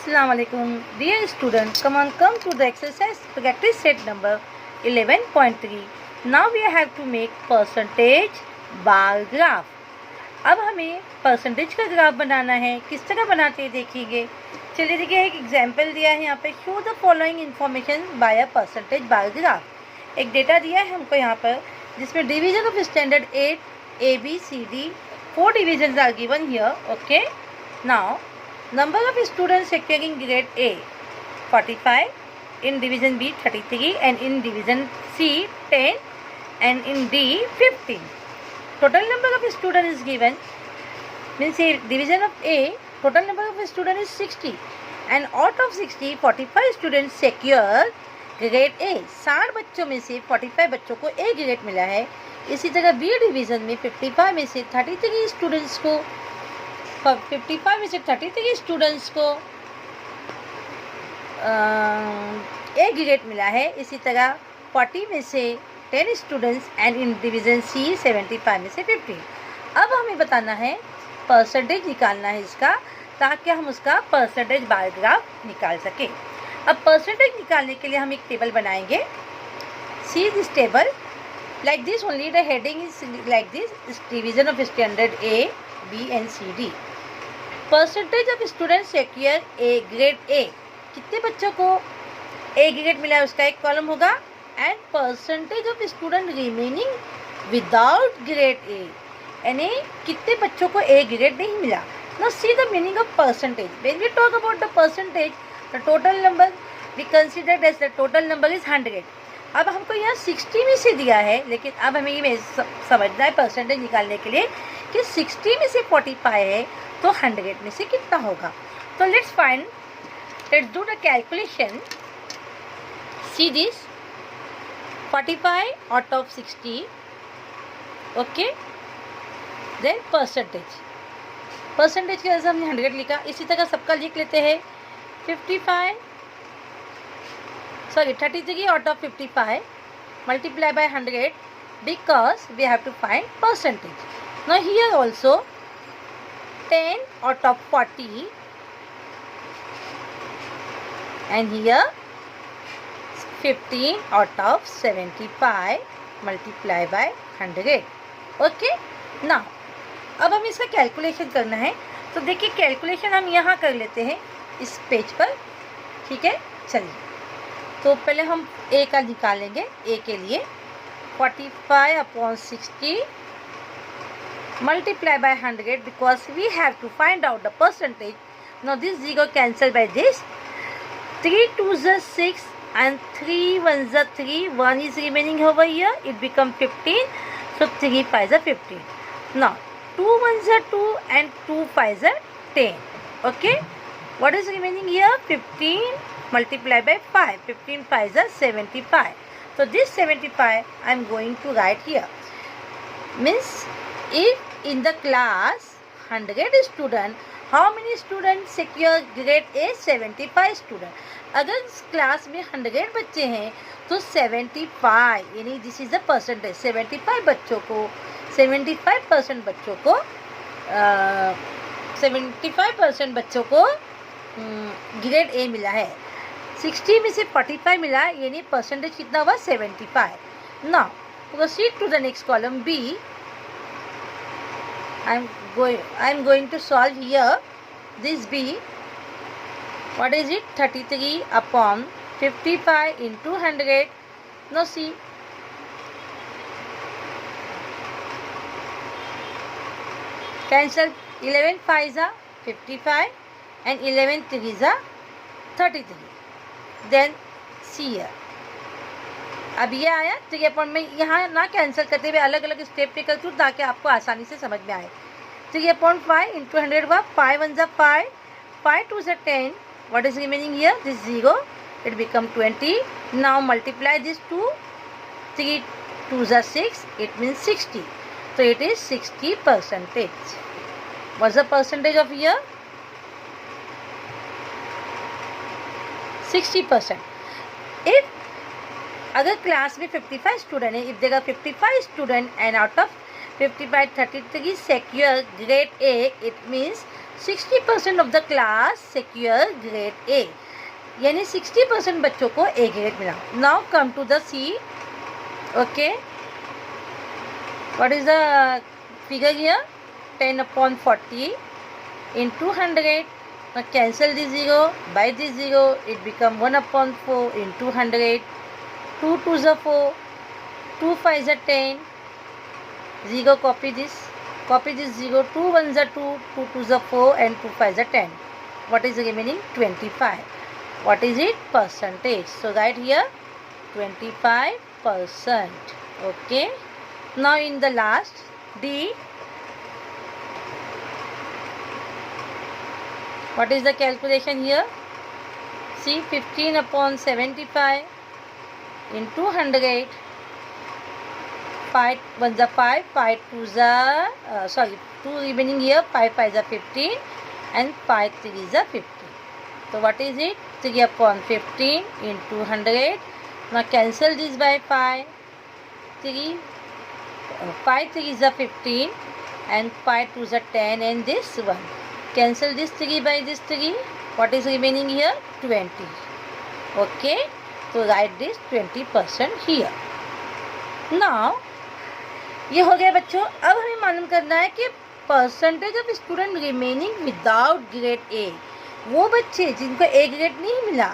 Assalamualaikum, dear students. Come to the exercise practice set number 11.3. Now we have to make percentage bar graph. अब हमें percentage का graph बनाना है. किस तरह बनाते हैं देखिए. चलिए देखिए, एक एग्जाम्पल दिया है यहाँ पे. Show the following information bye a percentage bar graph. एक डेटा दिया है हमको यहाँ पर, जिसमें division of standard 8 A B C D 4 divisions are given here. Okay. Now number of students securing grade A 45, in division B 33, and in division C 10, and in D 15. Total number of students is given, means division of A, total number of students is 60, and out of 60 45 students secure grade A. 60 बच्चों में से 45 बच्चों को A grade मिला है. इसी तरह B division में 55 में से 33 स्टूडेंट्स को 55 में से 33 स्टूडेंट्स को ए ग्रेड मिला है. इसी तरह 40 में से 10 स्टूडेंट्स, एंड इन डिवीज़न सी 75 में से 15. अब हमें बताना है, परसेंटेज निकालना है इसका, ताकि हम उसका परसेंटेज बार ग्राफ निकाल सकें. अब परसेंटेज निकालने के लिए हम एक टेबल बनाएंगे. See this table like this only. The heading is like this, division of standard A B and C D. Percentage of student secure A grade A. कितने बच्चों को ए ग्रेड मिला है उसका एक कॉलम होगा. And percentage of student remaining without grade A, यानी कितने बच्चों को ए ग्रेड नहीं मिला. Now see the meaning of percentage. When we talk about the percentage, the total number we considered as the total number is 100. अब हमको यहाँ 60 में से दिया है, लेकिन अब हमें ये समझना है परसेंटेज निकालने के लिए कि 60 में से 45 है तो 100 में से कितना होगा. तो let's do the calculation. See this, 45 out of 60. Okay, then percentage की वजह से हमने 100 लिखा. इसी तरह सबका लिख लेते हैं. 33 out of 55 multiply by 100, because we have to find percentage. Now here also 10 out of 40, and here 15 out of 75 multiply by 100. Okay. Now अब हम इसका कैलकुलेशन करना है. तो देखिए, कैलकुलेशन हम यहाँ कर लेते हैं इस पेज पर. ठीक है, चलिए. तो पहले हम ए का निकालेंगे. ए के लिए 45 upon 60 multiply by 100, because we have to find out the percentage. Now this 0 cancel by this. 3 2s are 6 and 3 1s are 3. 1 is remaining over here. It becomes 15. So 3 5s are 15. Now 2 1s are 2 and 2 5s are 10. Okay. What is remaining here? 15 multiplied by 5. 15 5s are 75. So this 75 I am going to write here. Means if in the class 100 student, how many students secure grade A? 75 student. अगर class में 100 बच्चे हैं तो 75, यानी this is the percentage. 75% बच्चों को 75% बच्चों को ग्रेड ए मिला है. 60 में से 45 मिला, यानी परसेंटेज कितना हुआ? 75. Now proceed to the next column B. I am going to solve here this B. What is it? 33 upon 55 into 100. No see, cancel. 11 5s are 55 and 11 3s are 33. Then see here. अब ये आया 3 upon में यहाँ ना cancel करते हुए अलग अलग स्टेप पे करती हूँ, ताकि आपको आसानी से समझ में आए. 3 अपॉन 5 into 100 हुआ. 5 1s are 5, 5 2s are 10. What is remaining here? This 0. It become 20. Now multiply this 2. 3 2s are 6. It means 60. So it is 60%. What's the percentage of here? 60%. If अगर क्लास में 55 स्टूडेंट है, if देगा 55 student and out of 55 33 secure grade A, it means 60% of the class secure grade A, यानी 60% बच्चों को A grade मिला. Now come to the C. Okay, what is the figure here? 10/40 into 100. Now cancel this 0 by this 0, it become 1/4 into 100. 2 2s are 4, 2 5s are 10. 0 copy this 0. 2 1s are 2, 2 2s are 4, and 2 5s are 10. What is the remaining? 25. What is it? Percentage. So write here 25%. Okay. Now in the last D, what is the calculation here? See, 15/75 into 100. 5 1s are 5, 5 2s are 2 remaining here, 5 5s are 15, and 5 3s are 15. So what is it? 3/15 into 100. Now cancel this by 5. 5 3s are 15, and 5 2s are 10, and this one. Cancel this 3 by this 3. What is remaining here? 20. Okay, so write this 20% here. Now ये हो गया बच्चों. अब हमें मालूम करना है कि percentage of student remaining without grade ए, वो बच्चे जिनको ए ग्रेड नहीं मिला,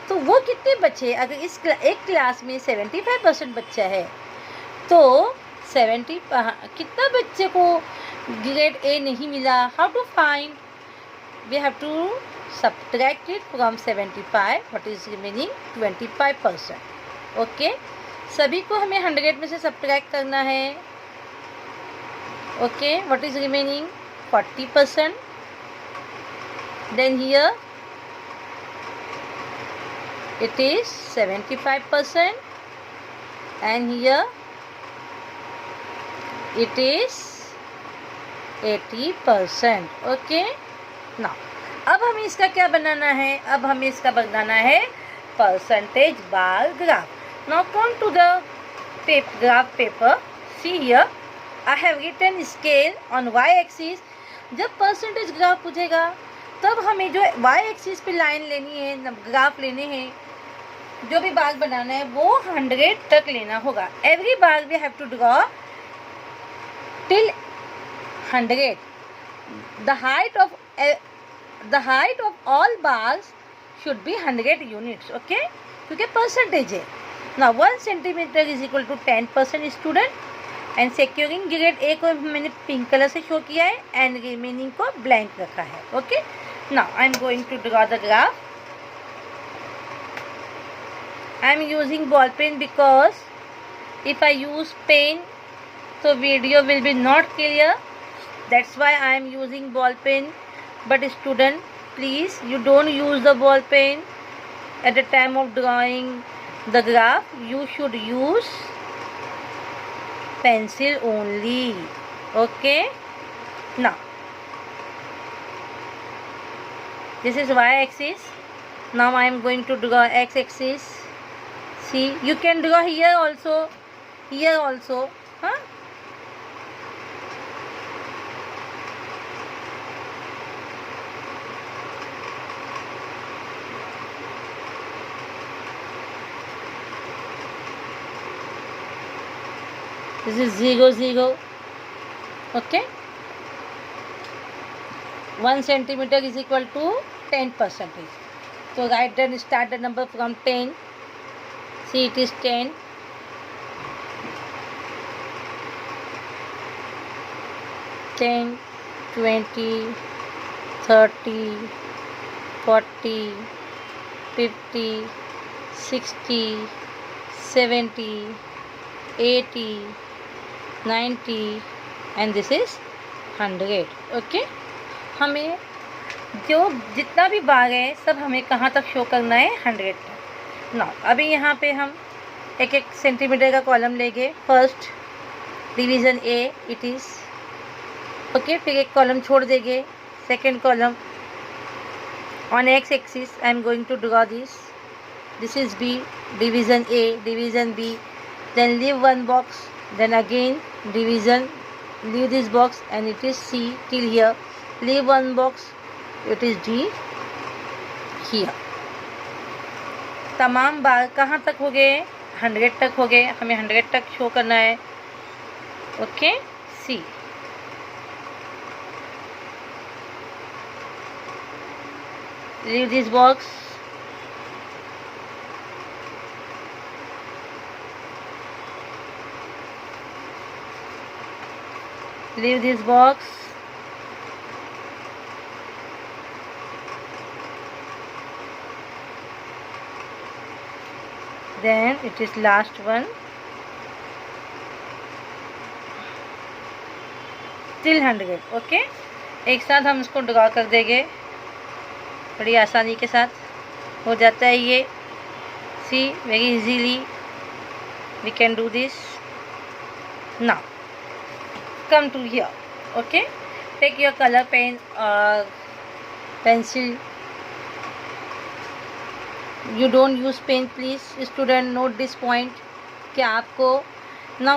तो वो कितने बच्चे? अगर इस एक क्लास में 75% बच्चा है तो 70 कितना बच्चे को ग्रेड ए नहीं मिला? How to find? We have to subtract it from 75. what is remaining? 25%. Okay, सभी को हमें 100 में से सब्ट्रैक्ट करना है. Okay, what is remaining? 40%. then here it is 75%, and here it is 80%. Okay, now अब हमें इसका क्या बनाना है? अब हमें इसका बनाना है percentage bar graph. Now come to the graph paper. See here, I have written scale on Y axis. जब परसेंटेज ग्राफ पूछेगा तब हमें जो वाई एक्सिस पे लाइन लेनी है, ग्राफ लेने हैं, जो भी बाग बनाना है वो 100 तक लेना होगा. Every bar we have to draw till 100. The height of all bars should be 100 units. Okay, क्योंकि परसेंटेज है. Now 1 centimeter is equal to 10% student, and securing grade A को मैंने पिंक कलर से शो किया है, and remaining को blank रखा है. Okay, now I am going to draw the graph. I am using ball pen because if I use pen, so video will be not clear. That's why I am using ball pen. But student, please, you don't use the ball pen at the time of drawing the graph. You should use pencil only. Okay, now this is y axis. Now I am going to draw x axis. See, you can draw here also, huh? This is 0 0. Okay, 1 centimeter is equal to 10%. So write then, start the number from 10. See, it is 10. 10, 20, 30, 40, 50, 60, 70, 80, 90, and this is 100. Okay, हमें जो जितना भी बार है सब हमें कहाँ तक show करना है? 100 तक. ना अभी यहाँ पे हम 1 सेंटीमीटर का कॉलम लेंगे. First division A it is. Okay, फिर एक कॉलम छोड़ देंगे. Second column on X axis I am going to draw this. This is B, division A, division B. then leave one box, then again division, leave this box, and it is C till here. leave one box, it is D here. तमाम बार कहाँ तक हो गए? 100 तक हो गए, हमें 100 तक शो करना है. Okay, see. Leave this box. Leave this box. Then it is last one. Till 100. Okay, एक साथ हम इसको ड्रॉ कर देंगे. बड़ी आसानी के साथ हो जाता है ये. See, very easily we can do this. Now come to here. Okay, take your color pen or pencil. You don't use pen please. Student, note this point कि आपको ना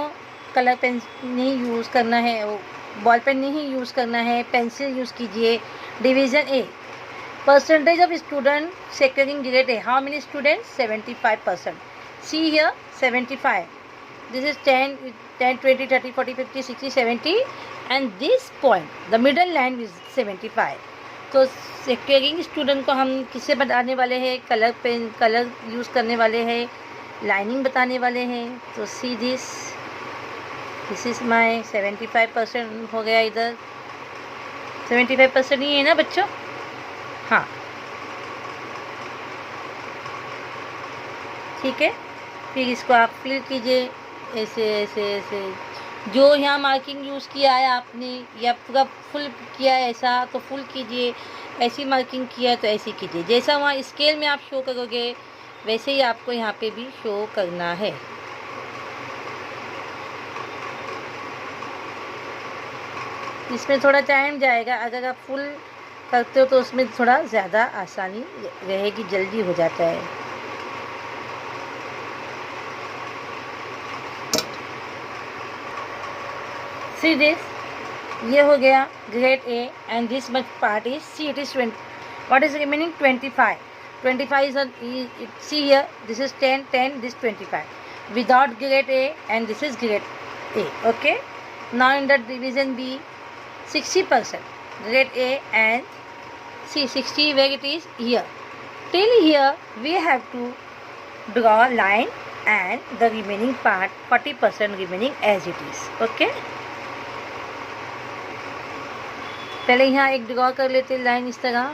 कलर पेन नहीं यूज़ करना है, वो बॉल पेन नहीं use करना है, पेंसिल यूज़ कीजिए. Division A, percentage of student securing grade A. How many students? 75%. See here, 75. This is 10, 20, 30, 40, 50, 60, 70, and this point, the middle line is 75. तो securing student को हम किससे बताने वाले हैं? कलर पेन, कलर यूज़ करने वाले हैं, लाइनिंग बताने वाले हैं. तो see this is my 75% हो गया. इधर 75% ही है ना बच्चों? हाँ, ठीक है. फिर इसको आप फिल कीजिए ऐसे ऐसे ऐसे. जो यहाँ मार्किंग यूज़ किया है आपने या पूरा फुल किया है ऐसा तो फुल कीजिए, ऐसी मार्किंग किया है तो ऐसी कीजिए. जैसा वहाँ स्केल में आप शो करोगे वैसे ही आपको यहाँ पे भी शो करना है. इसमें थोड़ा टाइम जाएगा. अगर आप फुल करते हो तो उसमें थोड़ा ज़्यादा आसानी रहेगी, जल्दी हो जाता है. सी दिस, ये हो गया grade A and this much part is C. It is 20. What is remaining? 25. 25 is C here. This is 10, 10, this 25 without grade A and this is grade A. Okay, now in the division B 60% grade A and see 60 where it is here. Till here we have to draw a line and the remaining part 40% remaining as it is. Okay, पहले यहाँ एक draw कर लेते line इस तरह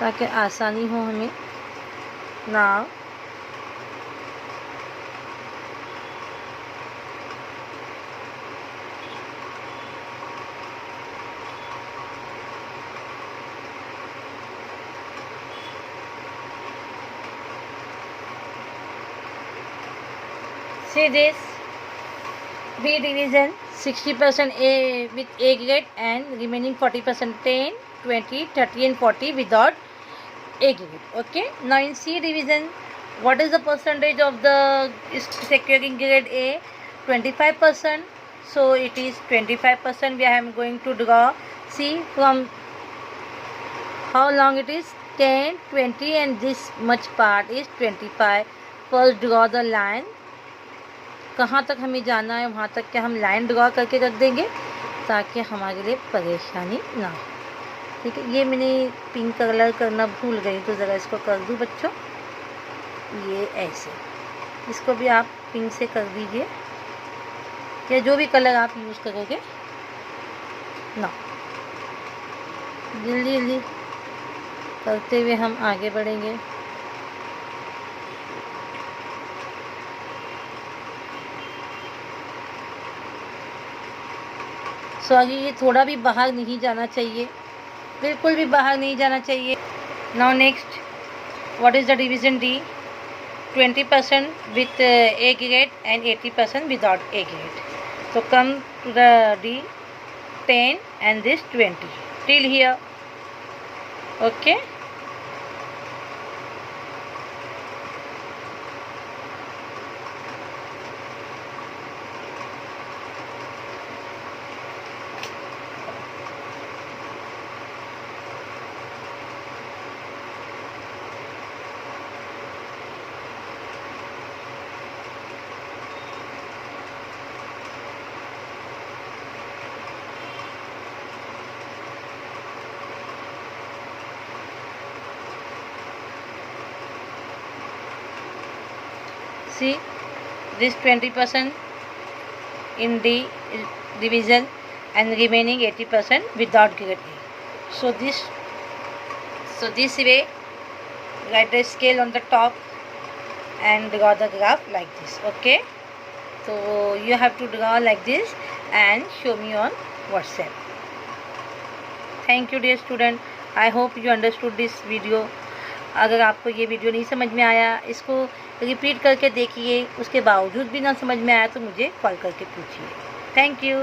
ताकि आसानी हो हमें. Now see this B division 60% A with A grade and remaining 40% 10, 20, 30 and 40 without A grade. Okay, now in C division, what is the percentage of the securing grade A? 25%. So it is 25%. We are going to draw. See from how long it is? 10, 20 and this much part is 25. First draw the line. कहाँ तक हमें जाना है वहाँ तक के हम line draw करके रख देंगे ताकि हमारे लिए परेशानी ना हो. ठीक है, ये मैंने पिंक कलर करना भूल गई तो ज़रा इसको कर दूँ बच्चों. ये ऐसे, इसको भी आप पिंक से कर दीजिए या जो भी कलर आप यूज़ करोगे ना. जल्दी जल्दी करते हुए हम आगे बढ़ेंगे. सॉरी, ये थोड़ा भी बाहर नहीं जाना चाहिए, बिल्कुल भी बाहर नहीं जाना चाहिए. Now next, what is the division D? 20% with A grade and 80% without A grade. तो come to the D 10 and this 20 till here. Okay, see this 20% in the division and remaining 80% without grade A. So this way, write the scale on the top and draw the graph like this. Okay, so you have to draw like this and show me on WhatsApp. Thank you dear student. I hope you understood this video. अगर आपको ये video नहीं समझ में आया, इसको repeat करके देखिए, उसके बावजूद भी ना समझ में आया तो मुझे कॉल करके पूछिए. Thank you.